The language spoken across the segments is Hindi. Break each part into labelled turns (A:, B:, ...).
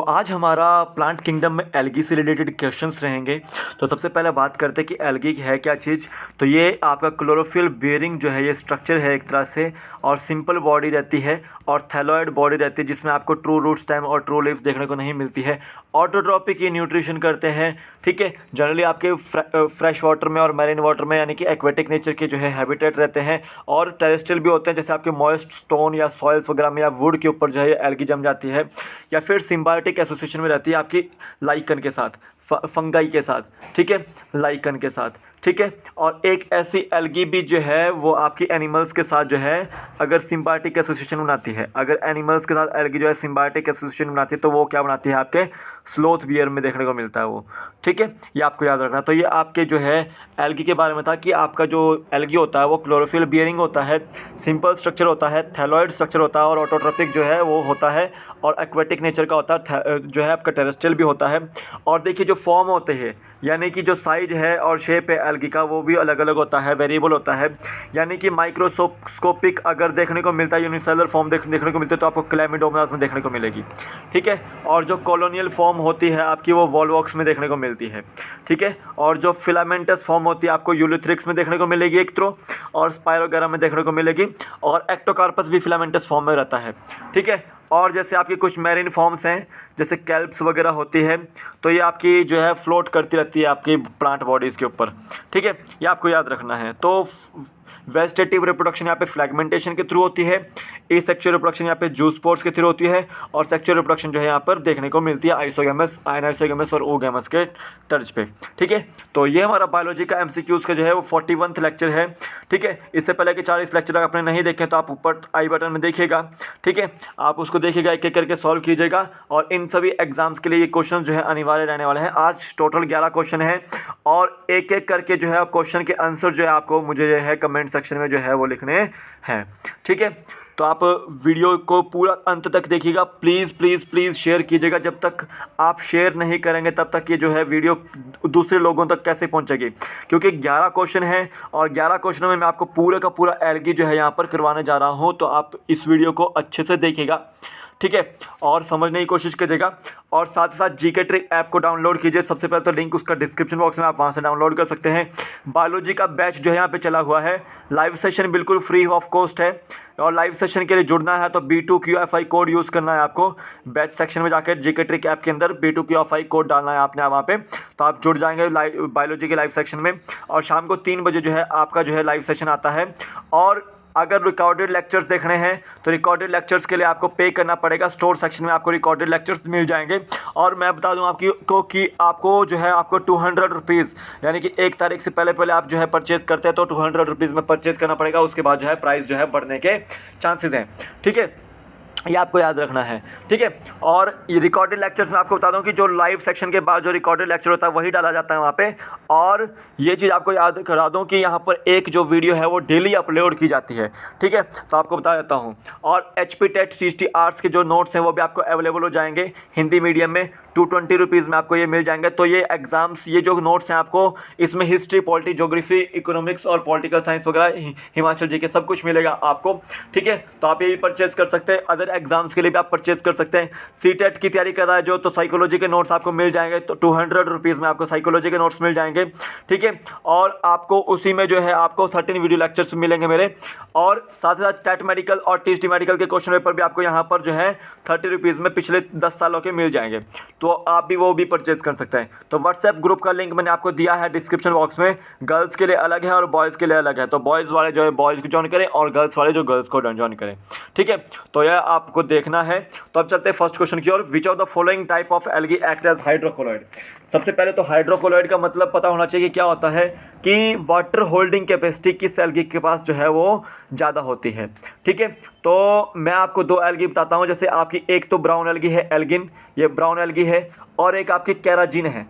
A: आज हमारा प्लांट किंगडम में एल्गी से रिलेटेड क्वेश्चंस रहेंगे। तो सबसे पहले बात करते हैं कि एल्गी है क्या चीज़। तो ये आपका क्लोरोफिल बेयरिंग जो है ये स्ट्रक्चर है एक तरह से, और सिंपल बॉडी रहती है और थैलॉइड बॉडी रहती है जिसमें आपको ट्रू रूट स्टेम और ट्रू लीव्स देखने को नहीं मिलती है। ऑटोट्रॉपिक ये न्यूट्रिशन करते हैं, ठीक है। जनरली आपके फ्रेश वाटर में और मैरीन वाटर में यानी कि एक्वेटिक नेचर के जो है हैबिटेट रहते हैं, और टेरेस्ट्रियल भी होते हैं जैसे आपके मॉइस्ट स्टोन या सॉइल्स वगैरह में या वुड के ऊपर जो है एल्गी जम जाती है, या फिर सिम्बायोटिक एसोसिएशन में रहती है आपकी लाइकन के साथ, फंगाई के साथ, ठीक है, लाइकन के साथ, ठीक है। और एक ऐसी एल्गी भी जो है वो आपकी एनिमल्स के साथ जो है अगर सिम्बायोटिक एसोसिएशन बनाती है, अगर एनिमल्स के साथ एल्गी जो है सिम्बायोटिक एसोसिएशन बनाती है तो वो क्या बनाती है, आपके स्लोथ बियर में देखने को मिलता है वो, ठीक है। ये आपको याद रखना। तो ये आपके जो है एल्गी के बारे में था कि आपका जो एल्गी होता है वो क्लोरोफिल बियरिंग होता है, सिंपल स्ट्रक्चर होता है, थैलॉइड स्ट्रक्चर होता है, और ऑटोट्रॉपिक जो है वो होता है, और एक्वेटिक नेचर का होता है, जो है आपका टेरेस्ट्रियल भी होता है। और देखिए जो फॉर्म होते हैं यानी कि जो साइज है और शेप है एल्गी का वो भी अलग अलग होता है, वेरिएबल होता है। यानी कि माइक्रोस्कोपिक अगर देखने को मिलता है, यूनिसेलुलर फॉर्म देखने को मिलती है तो आपको क्लेमिडोमोनास में देखने को मिलेगी, ठीक है। और जो कॉलोनियल फॉर्म होती है आपकी वो वॉलवॉक्स में देखने को मिलती है, ठीक है। और जो फिलामेंटस फॉर्म होती है आपको यूलिथ्रिक्स में देखने को मिलेगी एक थ्रो, और स्पायरोगैरा में देखने को मिलेगी, और एक्टोकार्पस भी फिलामेंटस फॉर्म में रहता है, ठीक है। और जैसे आपकी कुछ मैरीन फॉर्म्स हैं जैसे कैल्प्स वगैरह होती है तो ये आपकी जो है फ्लोट करती रहती है आपकी प्लांट बॉडीज़ के ऊपर, ठीक है। ये आपको याद रखना है। तो वेजिटेटिव रिप्रोडक्शन यहाँ पे फ्रैगमेंटेशन के थ्रू होती है, एसेक्सुअल रिप्रोडक्शन यहाँ पे जूस्पोर्स के थ्रू होती है, और सेक्सुअल रिप्रोडक्शन जो है यहाँ पर देखने को मिलती है आइसोगेमस, आइसोगेमस और ओगेमस के तर्ज पे, ठीक है। तो ये हमारा बायोलॉजी का एमसीक्यूज़ का जो है वो 41वां लेक्चर है, ठीक है। इससे पहले कि 40 लेक्चर अगर आपने नहीं देखे तो आप ऊपर आई बटन में देखिएगा, ठीक है। आप उसको देखिएगा, एक एक करके सॉल्व कीजिएगा, और इन सभी एग्जाम्स के लिए ये क्वेश्चन जो है अनिवार्य रहने वाले हैं। आज टोटल 11 क्वेश्चन है, और एक एक करके जो है क्वेश्चन के आंसर जो है आपको मुझे जो है कमेंट सेक्शन में जो है वो लिखने हैं, ठीक है। तो आप वीडियो को पूरा अंत तक देखिएगा, प्लीज़ प्लीज़ प्लीज़ शेयर कीजिएगा। जब तक आप शेयर नहीं करेंगे तब तक ये जो है वीडियो दूसरे लोगों तक कैसे पहुंचेगी, क्योंकि 11 क्वेश्चन हैं और 11 क्वेश्चनों में मैं आपको पूरे का पूरा एल्गी जो है यहाँ पर करवाने जा रहा हूँ। तो आप इस वीडियो को अच्छे से देखिएगा, ठीक है, और समझने की कोशिश कीजिएगा। और साथ ही साथ जीके ट्रिक ऐप को डाउनलोड कीजिए। सबसे पहले तो लिंक उसका डिस्क्रिप्शन बॉक्स में, आप वहाँ से डाउनलोड कर सकते हैं। बायोलॉजी का बैच जो है यहाँ पे चला हुआ है, लाइव सेशन बिल्कुल फ्री ऑफ कॉस्ट है, और लाइव सेशन के लिए जुड़ना है तो B2QFI कोड यूज़ करना है आपको। बैच सेक्शन में जाकर जीके ट्रिक ऐप के अंदर B2QFI कोड डालना है आपने वहाँ पे, तो आप जुड़ जाएंगे लाइव बायोलॉजी के लाइव सेक्शन में। और शाम को 3 बजे जो है आपका जो है लाइव सेशन आता है। और अगर रिकॉर्डेड लेक्चर्स देखने हैं तो रिकॉर्डेड लेक्चर्स के लिए आपको पे करना पड़ेगा। स्टोर सेक्शन में आपको रिकॉर्डेड लेक्चर्स मिल जाएंगे। और मैं बता दूं आपको कि आपको जो है आपको 200 रुपीज़ यानी कि 1 तारीख से पहले आप जो है परचेज़ करते हैं तो 200 रुपीज़ में परचेज़ करना पड़ेगा। उसके बाद जो है प्राइस जो है बढ़ने के चांसेस हैं, ठीक है। ये आपको याद रखना है, ठीक है। और ये रिकॉर्डेड लेक्चर्स में आपको बता दूं कि जो लाइव सेक्शन के बाद जो रिकॉर्डेड लेक्चर होता है वही डाला जाता है वहाँ पे। और ये चीज़ आपको याद करा दूं कि यहाँ पर एक जो वीडियो है वो डेली अपलोड की जाती है, ठीक है। तो आपको बता देता हूँ। और HP टेट CST आर्ट्स के जो नोट्स हैं वो भी आपको अवेलेबल हो जाएंगे हिंदी मीडियम में, 220 रुपीज़ में आपको ये मिल जाएंगे। तो ये एग्जाम्स, ये जो नोट्स हैं आपको इसमें हिस्ट्री, पॉलिटी, ज्योग्राफी, इकोनॉमिक्स और पॉलिटिकल साइंस वगैरह, हिमाचल जी के सब कुछ मिलेगा आपको, ठीक है। तो आप ये भी परचेज कर सकते हैं। अदर एग्जाम्स के लिए भी आप परचेज कर सकते हैं। CTET की तैयारी कर रहा है जो, तो साइकोलॉजी के नोट्स आपको मिल जाएंगे, तो 200 रुपीज़ में आपको साइकोलॉजी के नोट्स मिल जाएंगे, ठीक है। और आपको उसी में जो है आपको 13 वीडियो लेक्चर्स मिलेंगे मेरे। और साथ ही साथ टेट मेडिकल और TST मेडिकल के क्वेश्चन पेपर भी आपको यहाँ पर जो है 30 रुपीज़ में पिछले 10 सालों के मिल जाएंगे। तो आप भी वो भी परचेज कर सकते हैं। तो व्हाट्सएप ग्रुप का लिंक मैंने आपको दिया है डिस्क्रिप्शन बॉक्स में। गर्ल्स के लिए अलग है और बॉयज़ के लिए अलग है। तो बॉयज़ वाले जो है बॉयज़ को ज्वाइन करें, और गर्ल्स वाले जो गर्ल्स को ज्वाइन करें, ठीक है। तो यह आपको देखना है। तो अब चलते हैं फर्स्ट क्वेश्चन की ओर। Which of the following type of algae act as hydrocolloid. सबसे पहले तो हाइड्रोकोलॉइड का मतलब पता होना चाहिए क्या होता है, कि वाटर होल्डिंग कैपेसिटी किस एल्गी के पास जो है वो ज़्यादा होती है, ठीक है। तो मैं आपको 2 एल्गी बताता हूँ। जैसे आपकी एक तो ब्राउन एल्गी है एल्गिन, ये ब्राउन एल्गी है, और एक आपकी कैराजिन है,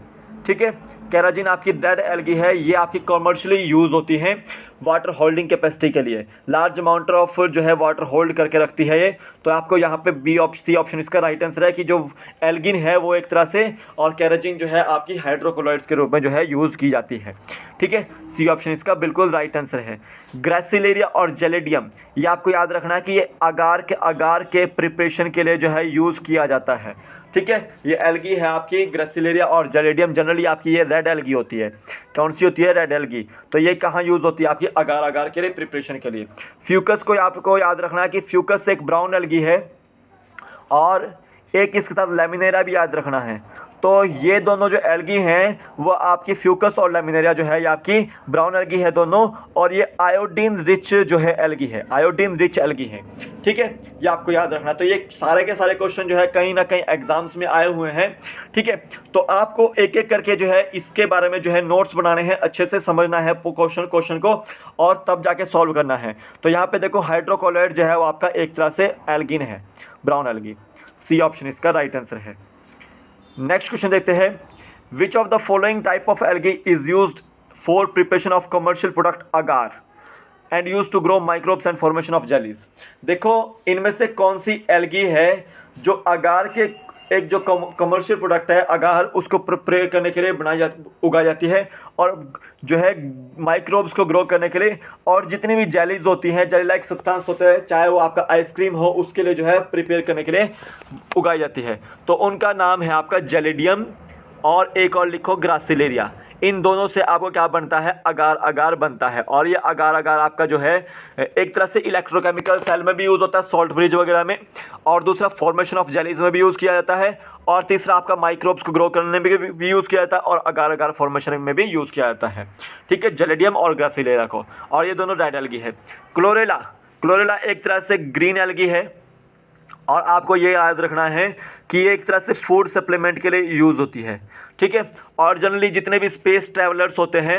A: ठीक है। केराजिन आपकी रेड एल्गी है, ये आपकी कॉमर्शियली यूज़ होती है वाटर होल्डिंग कैपेसिटी के लिए, लार्ज अमाउंट ऑफ जो है वाटर होल्ड करके रखती है ये। तो आपको यहाँ पे सी ऑप्शन इसका राइट आंसर है कि जो एल्गिन है वो एक तरह से, और केराजिन जो है आपकी हाइड्रोकोलॉइड्स के रूप में जो है यूज़ की जाती है। ठीक है, सी ऑप्शन इसका बिल्कुल राइट आंसर है। ग्रासिलेरिया और जेलेडियम, ये आपको याद रखना है कि ये अगार के प्रिपरेशन के लिए जो है यूज़ किया जाता है। ठीक है, ये एल्गी है आपकी ग्रासिलेरिया और जेलेडियम, जनरली आपकी ये रेड एल्गी होती है। कौन सी होती है? Red algae. तो ये कहाँ यूज़ होती है? आपकी अगार के लिए, प्रिपरेशन के लिए। फ्यूकस को आपको याद रखना है कि फ्यूकस एक ब्राउन एल्गी है, और एक इसके साथ लैमिनेरिया भी याद रखना है। तो ये दोनों जो एल्गी हैं वो आपकी फ्यूकस और लैमिनेरिया जो है ये आपकी ब्राउन एल्गी है दोनों, और ये आयोडीन रिच जो है एल्गी है, आयोडीन रिच एल्गी है। ठीक है, ये आपको याद रखना। तो ये सारे के सारे क्वेश्चन जो है कहीं ना कहीं एग्जाम्स में आए हुए हैं। ठीक है, तो आपको एक एक करके जो है इसके बारे में जो है नोट्स बनाने हैं, अच्छे से समझना है क्वेश्चन को, और तब जाके सॉल्व करना है। तो यहाँ पे देखो हाइड्रोकोलॉइड जो है वो आपका एक तरह से एल्गिन है, ब्राउन एल्गी। सी ऑप्शन इसका राइट आंसर है। नेक्स्ट क्वेश्चन देखते हैं, which of the following type of algae is used for preparation of commercial product agar and use to grow microbes and formation of jellies. देखो इनमें से कौन सी एल्गी है जो अगार के एक जो कमर्शियल प्रोडक्ट है अगार, उसको प्रिपेयर करने के लिए उगाई जाती है, और जो है माइक्रोब्स को ग्रो करने के लिए, और जितनी भी जेलीज होती हैं, जेली लाइक सब्सटेंस होते हैं, चाहे वो आपका आइसक्रीम हो, उसके लिए जो है प्रिपेयर करने के लिए उगाई जाती है। तो उनका नाम है आपका जेलिडियम, और एक और लिखो ग्रासिलेरिया। इन दोनों से आपको क्या बनता है? अगार बनता है। और ये अगार आपका जो है एक तरह से इलेक्ट्रोकेमिकल सेल में भी यूज़ होता है, सॉल्ट ब्रिज वगैरह में, और दूसरा फॉर्मेशन ऑफ जेलीज में भी यूज़ किया जाता है, और तीसरा आपका माइक्रोब्स को ग्रो करने में भी यूज़ किया जाता है, और अगार फॉर्मेशन में भी यूज़ किया जाता है। ठीक है, जेलिडियम और ग्रासिलेरिया को, और ये दोनों रेड एल्गी है। क्लोरेला एक तरह से ग्रीन एल्गी है, और आपको ये याद रखना है कि ये एक तरह से फूड सप्लीमेंट के लिए यूज़ होती है। ठीक है, और जनरली जितने भी स्पेस ट्रैवलर्स होते हैं,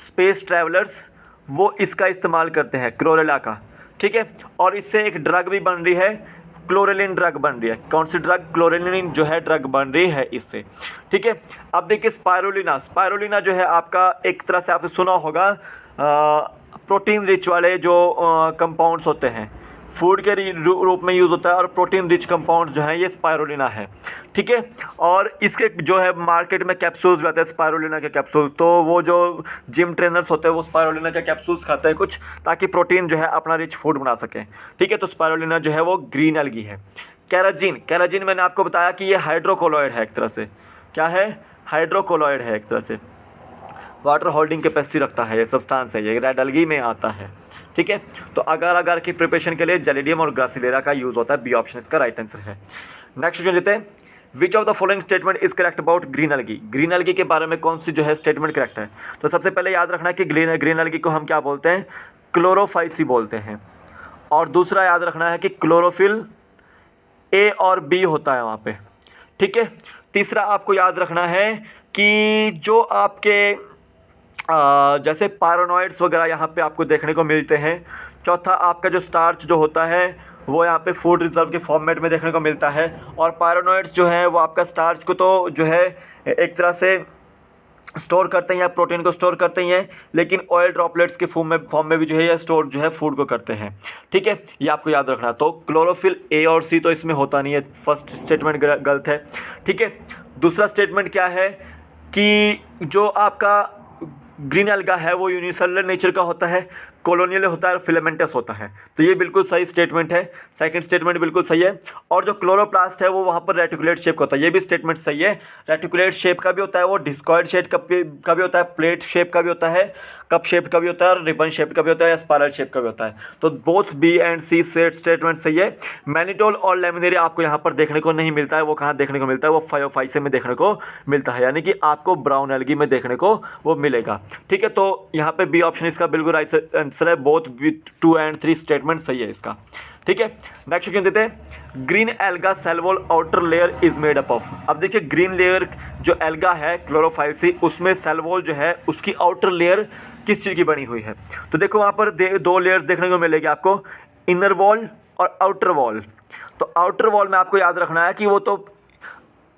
A: स्पेस ट्रैवलर्स वो इसका इस्तेमाल करते हैं, क्लोरेला का। ठीक है, और इससे एक ड्रग भी बन रही है, क्लोरेलिन ड्रग बन रही है। कौन सी ड्रग? क्लोरेलिन जो है ड्रग बन रही है इससे। ठीक है, अब देखिए स्पायरुलिना जो है आपका एक तरह से आपने सुना होगा, प्रोटीन रिच वाले जो कंपाउंड्स होते हैं, फूड के रूप में यूज़ होता है, और प्रोटीन रिच कंपाउंड्स जो हैं ये स्पायरुलिना है। ठीक है, और इसके जो है मार्केट में कैप्सूल्स भी आते हैं स्पायरुलिना के कैप्सूल, तो वो जो जिम ट्रेनर्स होते हैं वो स्पायरुलिना के कैप्सूल्स खाते हैं कुछ, ताकि प्रोटीन जो है अपना रिच फूड बना सकें। ठीक है, तो स्पायरुलिना जो है वो ग्रीन एल्गी है। कैराजिन मैंने आपको बताया कि ये हाइड्रोकोलॉइड है एक तरह से। क्या है? हाइड्रोकोलॉइड है एक तरह से, वाटर होल्डिंग कैपेसिटी रखता है, ये सब्सटेंस है, ये रेड एल्गी में आता है। ठीक है, तो अगार की प्रिपरेशन के लिए जेलिडियम और ग्रासिलेरिया का यूज़ होता है। बी ऑप्शन इसका राइट आंसर है। नेक्स्ट क्वेश्चन लेते हैं, which of the following statement is correct about green algae. Green algae के बारे में कौन सी जो है स्टेटमेंट करेक्ट है? तो सबसे पहले याद रखना है कि ग्रीन एल्गी को हम क्या बोलते हैं? क्लोरोफाइसी बोलते हैं। और दूसरा याद रखना है कि क्लोरोफिल ए और बी होता है वहाँ पे। ठीक है, तीसरा आपको याद रखना है कि जो आपके जैसे पायरोनॉइड्स वगैरह यहाँ पे आपको देखने को मिलते हैं। चौथा आपका जो स्टार्च जो होता है वो यहाँ पे फूड रिजर्व के फॉर्मेट में देखने को मिलता है, और पायरोनॉइड्स जो है वो आपका स्टार्च को तो जो है एक तरह से स्टोर करते हैं या प्रोटीन को स्टोर करते ही हैं, लेकिन ऑयल ड्रॉपलेट्स के फॉर्म में भी जो है ये स्टोर जो है फूड को करते हैं। ठीक है, ये आपको याद रखना। तो क्लोरोफिल ए और सी तो इसमें होता नहीं है, फर्स्ट स्टेटमेंट गलत है। ठीक है, दूसरा स्टेटमेंट क्या है कि जो आपका ग्रीन एल्गा है वो यूनिसेलुलर नेचर का होता है, कॉलोनियल होता है और फिलामेंटस होता है। तो ये बिल्कुल सही स्टेटमेंट है, सेकंड स्टेटमेंट बिल्कुल सही है। और जो क्लोरोप्लास्ट है वो वहाँ पर रेटिकुलेट शेप का होता है, ये भी स्टेटमेंट सही है। रेटिकुलेट शेप का भी होता है, वो डिस्कॉइड शेप का भी होता है, प्लेट शेप का भी होता है, कप शेप का भी होता है, और रिबन शेप का भी होता है, या स्पाइरल शेप का भी होता है। तो both B and C statement सही है। मैनिटोल और लेमिनेरिया आपको यहाँ पर देखने को नहीं मिलता है, वो कहाँ देखने को मिलता है? वो फायोफाइसे में देखने को मिलता है, यानी कि आपको ब्राउन एल्गी में देखने को वो मिलेगा। ठीक है, तो यहाँ पे बी ऑप्शन इसका बिल्कुल राइट आंसर है। बोथ 2 and 3 स्टेटमेंट सही है इसका। ठीक है, नेक्स्ट क्वेश्चन देते हैं, green alga cell wall outer layer is made up of. अब देखिए ग्रीन लेयर जो एल्गा है क्लोरोफाइलसी, उसमें सेल वॉल जो है उसकी आउटर लेयर किस चीज़ की बनी हुई है? तो देखो वहाँ पर 2 लेयर्स देखने को मिलेगी आपको, इनर वॉल और आउटर वॉल। तो आउटर वॉल में आपको याद रखना है कि वो तो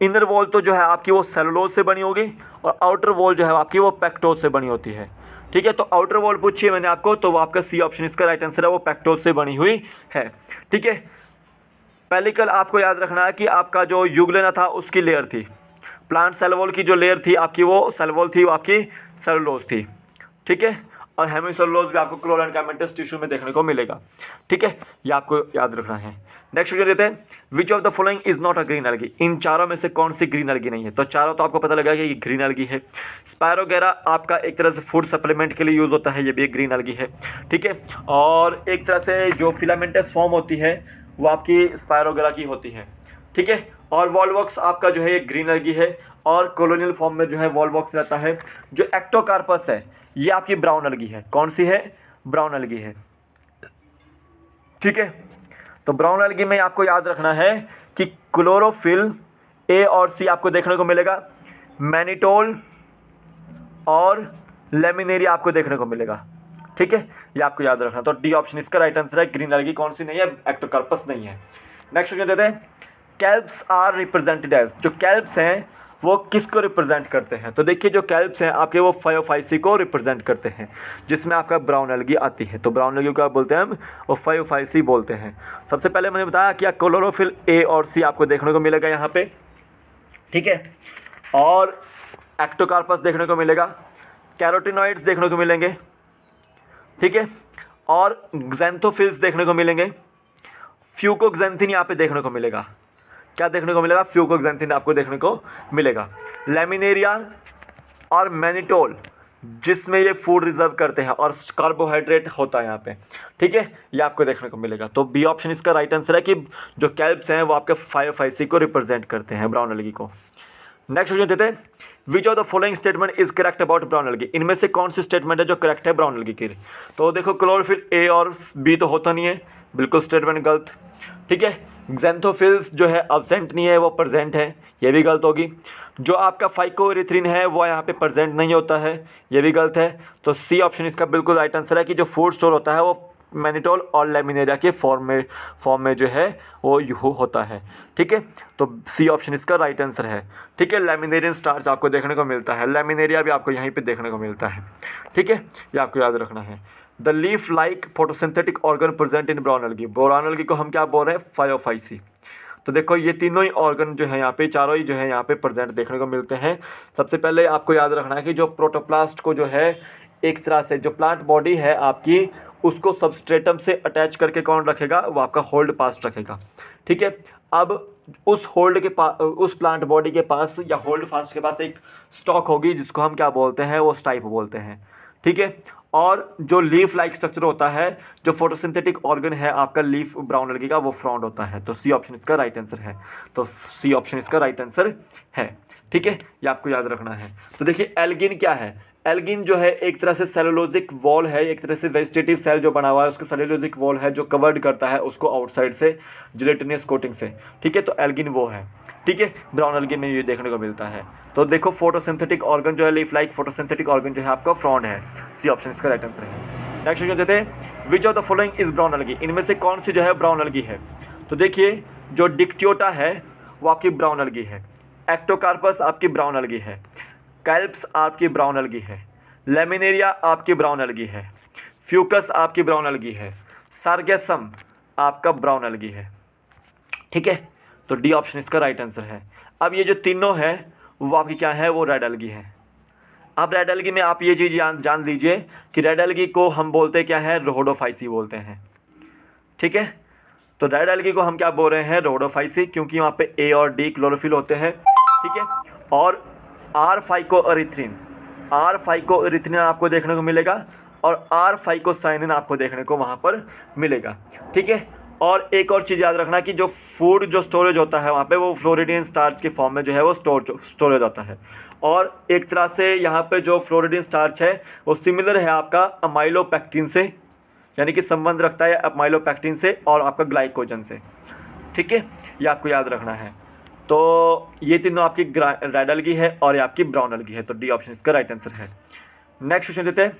A: इनर वॉल तो जो है आपकी वो सेलुलोज से बनी होगी और आउटर वॉल जो है आपकी वो पेक्टोज से बनी होती है। ठीक है, तो आउटर वॉल पूछिए मैंने आपको, तो वो आपका सी ऑप्शन इसका राइट आंसर है, वो पेक्टोज से बनी हुई है। ठीक है, पेलिकल आपको याद रखना है कि आपका जो युगलेना था उसकी लेयर थी, प्लांट सेल वॉल की जो लेयर थी आपकी वो सेल वॉल थी, वो आपकी सेलुलोज थी। ठीक है, और हेमिसेलुलोज भी आपको क्लोरा एंड कैमेटस टिश्यू में देखने को मिलेगा। ठीक है, ये आपको याद रखना है। नेक्स्ट क्वेश्चन देते हैं, which of the following is not a green algae, इन चारों में से कौन सी ग्रीन एल्गी नहीं है। तो चारों तो आपको पता लगा कि ये ग्रीन एल्गी है। स्पायरोगेरा आपका एक तरह से फूड सप्लीमेंट के लिए यूज़ होता है, ये भी एक ग्रीन एल्गी है। ठीक है, और एक तरह से जो फिलामेंटस फॉर्म होती है वो आपकी स्पायरोगेरा की होती है। ठीक है, और वॉलवॉक्स आपका जो है ये ग्रीन एल्गी है, और कॉलोनियल फॉर्म में जो है वॉलवॉक्स रहता है। जो एक्टोकार्पस है ये आपकी ब्राउन एल्गी है। कौन सी है? ब्राउन एल्गी है। ठीक है, तो ब्राउन एल्गी में आपको याद रखना है कि क्लोरोफिल ए और सी आपको देखने को मिलेगा, मैनिटोल और लेमिनेरिया आपको देखने को मिलेगा। ठीक है, ये आपको याद रखना। तो डी ऑप्शन इसका राइट आंसर है। ग्रीन एल्गी कौन सी नहीं है? एक्टोकार्पस नहीं है। नेक्स्ट क्वेश्चन देते हैं, कैल्प्स आर रिप्रेजेंटेड एज, जो कैल्प्स हैं वो किसको रिप्रेजेंट करते हैं। तो देखिए जो कैल्प्स हैं आपके वो फायोफाइसी को रिप्रेजेंट करते हैं, जिसमें आपका ब्राउन एल्गी आती है। तो ब्राउन एल्गी को आप बोलते हैं हम वो फायोफाइसी बोलते हैं। सबसे पहले मैंने बताया कि क्लोरोफिल ए और सी आपको देखने को मिलेगा यहाँ पे। ठीक है, और एक्टोकार्पस देखने को मिलेगा, कैरोटिनॉइड्स देखने को मिलेंगे। ठीक है, और ज़ैंथोफिल्स देखने को मिलेंगे, फ्यूकोक्सेंथिन यहाँ पे देखने को मिलेगा। क्या देखने को मिलेगा? फ्यूकोक्सेंथिन आपको देखने को मिलेगा। लेमिनेरिया और मैनिटोल जिसमें ये फूड रिजर्व करते हैं और कार्बोहाइड्रेट होता है यहाँ पे। ठीक है, ये आपको देखने को मिलेगा। तो बी ऑप्शन इसका राइट आंसर है कि जो कैल्प्स हैं वो आपके फायोफाइसी को रिप्रेजेंट करते हैं, ब्राउन एल्गी को। नेक्स्ट क्वेश्चन देते हैं, which of the following statement is correct about brown algae, इनमें से कौन सी स्टेटमेंट है जो करेक्ट है ब्राउन एल्गी की। तो देखो क्लोरोफिल ए और बी तो होता नहीं है, बिल्कुल स्टेटमेंट गलत। ठीक है, ज़ैंथोफिल्स जो है अब्सेंट नहीं है, वो प्रेजेंट है, ये भी गलत होगी। जो आपका फाइकोएरिथ्रिन है वो यहाँ पे प्रेजेंट नहीं होता है, ये भी गलत है। तो सी ऑप्शन इसका बिल्कुल राइट आंसर है कि जो फूड स्टोर होता है वो मैनिटोल और लेमिनेरिया के फॉर्म में जो है वो यूहू होता है। ठीक है, तो सी ऑप्शन इसका राइट आंसर है। ठीक है, लेमिनेरियन स्टार्च आपको देखने को मिलता है, लेमिनेरिया भी आपको यहीं पे देखने को मिलता है। ठीक है, ये आपको याद रखना है। The leaf like photosynthetic organ present in brown algae, brown algae को हम क्या बोल रहे हैं? फायोफाइसी। तो देखो ये तीनों ही ऑर्गन जो है यहाँ पे, चारों ही जो है यहाँ पे प्रेजेंट देखने को मिलते हैं। सबसे पहले आपको याद रखना है कि जो प्रोटोप्लास्ट को जो है एक तरह से जो प्लांट बॉडी है आपकी उसको सबस्ट्रेटम से अटैच करके कौन रखेगा? वो आपका होल्ड फास्ट रखेगा। ठीक है, अब उस होल्ड के पास, उस प्लांट बॉडी के पास या होल्ड फास्ट के पास एक स्टॉक होगी जिसको हम क्या बोलते हैं? वो स्टाइप बोलते हैं। ठीक है, और जो लीफ लाइक स्ट्रक्चर होता है, जो फोटोसिंथेटिक ऑर्गन है आपका लीफ ब्राउन एल्गी का, वो फ्रॉन्ड होता है। तो सी ऑप्शन इसका राइट आंसर है। तो सी ऑप्शन इसका राइट आंसर है। ठीक है, ये आपको याद रखना है। तो देखिए एल्गिन क्या है? एल्गिन जो है एक तरह से सेलुलोजिक वॉल है, एक तरह से वेजिटेटिव सेल जो बना हुआ है उसका सेलुलोजिक वॉल है जो कवर्ड करता है उसको आउटसाइड से जिलेटिनस कोटिंग से। ठीक है, तो एल्गिन वो है। ठीक है, ब्राउन एल्गी में ये देखने को मिलता है। तो देखो फोटोसिंथेटिक ऑर्गन जो है लीफ लाइक फोटोसिंथेटिक ऑर्गन जो है आपका फ्रॉन्ड है। सी ऑप्शन इसका राइट आंसर है। नेक्स्ट क्वेश्चन देते हैं, which of the following is brown algae, इनमें से कौन सी जो है ब्राउन एल्गी है। तो देखिए जो डिक्टियोटा है वो आपकी ब्राउन एल्गी है, एक्टोकार्पस आपकी ब्राउन एल्गी है, कैल्प्स आपकी ब्राउन एल्गी है, लेमिनेरिया आपकी ब्राउन एल्गी है, फ्यूकस आपकी ब्राउन एल्गी है, सार्गेसम आपका ब्राउन एल्गी है। ठीक है, तो डी ऑप्शन इसका राइट आंसर है। अब ये जो तीनों है वो आपकी क्या है? वो रेड एल्गी है। अब रेड एल्गी में आप ये चीज़ जान लीजिए कि रेड एल्गी को हम बोलते क्या है? रोडोफाइसी बोलते हैं। ठीक है, तो रेड एल्गी को हम क्या बोल रहे हैं? रोडोफाइसी, क्योंकि वहाँ पे ए और डी क्लोरोफिल होते हैं। ठीक है, और आर फाइकोएरिथ्रिन आपको देखने को मिलेगा और आर फाइकोसाइनिन आपको देखने को वहाँ पर मिलेगा। ठीक है, और एक और चीज़ याद रखना कि जो फूड जो स्टोरेज होता है वहाँ पे वो फ्लोरिडियन स्टार्च के फॉर्म में जो है वो स्टोरेज होता है। और एक तरह से यहाँ पे जो फ्लोरिडियन स्टार्च है वो सिमिलर है आपका अमाइलोपेक्टिन से, यानी कि संबंध रखता है अमाइलोपेक्टिन से और आपका ग्लाइकोजन से। ठीक है, ये आपको याद रखना है। तो ये तीनों आपकी रेड एल्गी है और ये आपकी ब्राउन एल्गी है। तो डी ऑप्शन इसका राइट आंसर है। नेक्स्ट क्वेश्चन देते हैं,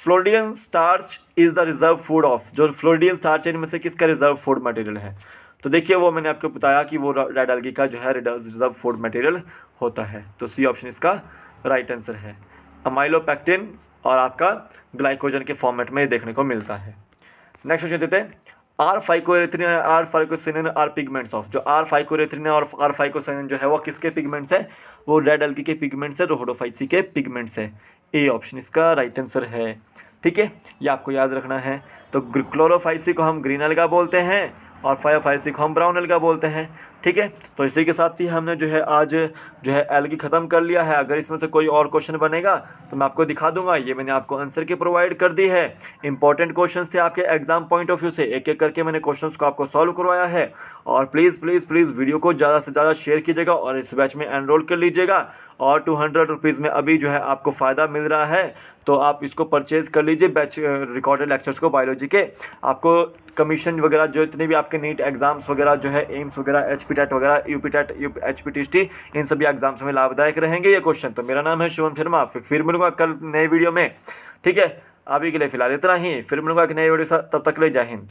A: floridean starch is the reserve food of, जो फ्लोरिडियन स्टार्च है इनमें से किसका रिजर्व फूड मटेरियल है। तो देखिए वो मैंने आपको बताया कि वो रेड एल्गी का जो है रिजर्व फूड मटेरियल होता है। तो सी ऑप्शन इसका राइट आंसर है। अमाइलोपेक्टिन और आपका ग्लाइकोजन के फॉर्मेट में देखने को मिलता है। नेक्स्ट क्वेश्चन देते हैं, आर फाइकोरेथ्रिन आर पिगमेंट्स ऑफ। जो आर फाइकोरेथ्रिन और आर फाइकोसाइनिन जो है वो किसके पिगमेंट्स है? वो रेड एल्गी के पिगमेंट्स है, रोडोफाइसी के पिगमेंट्स है। ए ऑप्शन इसका राइट आंसर है। ठीक है, ये आपको याद रखना है। तो क्लोरोफाइसी को हम ग्रीन एल्गा बोलते हैं और फायोफाइसी को हम ब्राउन एल्गा बोलते हैं। ठीक है, तो इसी के साथ ही हमने जो है आज जो है एल्गी ख़त्म कर लिया है। अगर इसमें से कोई और क्वेश्चन बनेगा तो मैं आपको दिखा दूंगा। ये मैंने आपको आंसर की प्रोवाइड कर दी है। इंपॉर्टेंट क्वेश्चंस थे आपके एग्जाम पॉइंट ऑफ व्यू से, एक एक करके मैंने क्वेश्चंस को आपको सॉल्व करवाया है। और प्लीज़ प्लीज़ प्लीज़ वीडियो को ज़्यादा से ज़्यादा शेयर कीजिएगा और इस बैच में एनरोल कर लीजिएगा। और 200 रुपीज़ में अभी जो है आपको फ़ायदा मिल रहा है, तो आप इसको परचेज़ कर लीजिए बैच रिकॉर्डेड लेक्चर्स को बायोलॉजी के। आपको कमीशन वगैरह जो इतने भी आपके नीट एग्जाम्स वगैरह जो है, एम्स वगैरह, HP टेट वगैरह, UP टेट, HP TST, इन सभी एग्जाम्स में लाभदायक रहेंगे ये क्वेश्चन। तो मेरा नाम है शुभम शर्मा, फिर मिलूंगा कल नए वीडियो में। ठीक है, अभी के लिए फिलहाल इतना ही, फिर मिलूंगा एक नए वीडियो के साथ। तब तक ले जय हिंद।